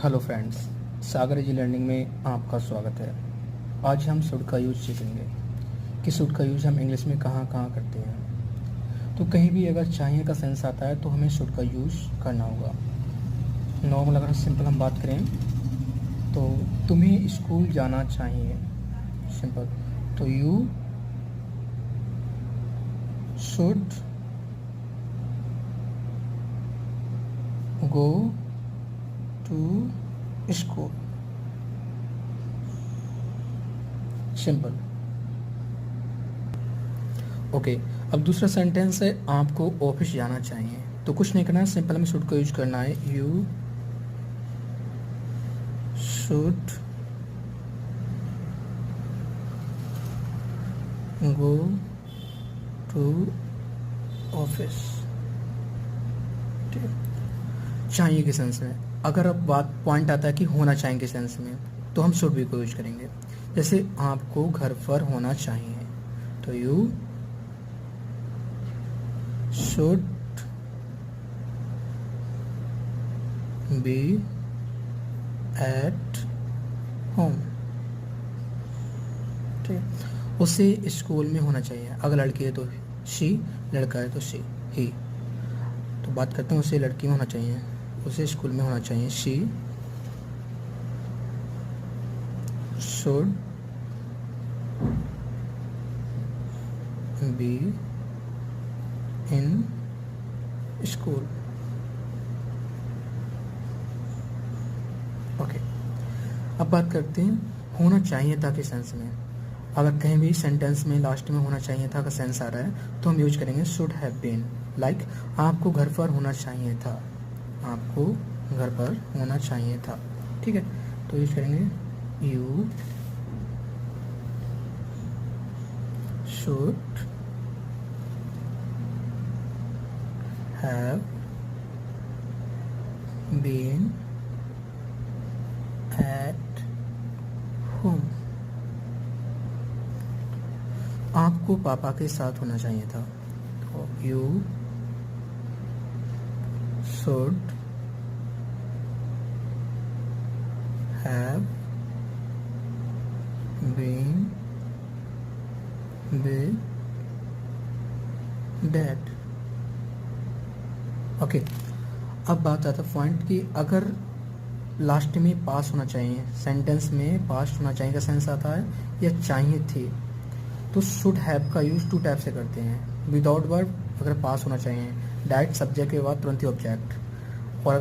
Hello friends, सागर जी learning में आपका स्वागत है। आज हम शुड का यूज़ सीखेंगे कि शुड का यूज़ हम इंग्लिश में कहाँ कहाँ करते हैं। तो कहीं भी अगर चाहिए का सेंस आता है तो हमें शुड का यूज़ करना होगा। नॉर्मल अगर सिंपल हम बात करें तो तुम्हें स्कूल जाना चाहिए, सिंपल। तो you should go to school, simple. Okay, अब दूसरा सेंटेंस है आपको ऑफिस जाना चाहिए। तो कुछ नहीं करना है, सिंपल में शुड को यूज करना है। You should go to office. चाहिए के सेंस में। अगर अब बात पॉइंट आता है कि होना चाहिए के सेंस में, तो हम शुड भी को यूज करेंगे। जैसे आपको घर पर होना चाहिए, तो you should be at home. ठीक, उसे स्कूल में होना चाहिए। अगर लड़की है तो शी, लड़का है तो शी, ही। तो बात करते हैं उसे लड़की में होना चाहिए, उसे स्कूल में होना चाहिए। She should be in school. Okay, अब बात करते हैं होना चाहिए था के सेंस में। अगर कहीं भी सेंटेंस में लास्ट में होना चाहिए था का सेंस आ रहा है तो हम यूज करेंगे शुड हैव बीन। लाइक आपको घर पर होना चाहिए था, आपको घर पर होना चाहिए था। ठीक है, तो यूज करेंगे you should have been at home. आपको पापा के साथ होना चाहिए था, तो you should have been with dad. Okay, अब बात आता है पॉइंट की अगर लास्ट में पास होना चाहिए, सेंटेंस में पास होना चाहिए का सेंस आता है या चाहिए थे, तो शुड हैव का यूज टू टाइप से करते हैं। विदाउट वर्ब अगर पास होना चाहिए, डायरेक्ट सब्जेक्ट के बाद तुरंत ही ऑब्जेक्ट, और अगर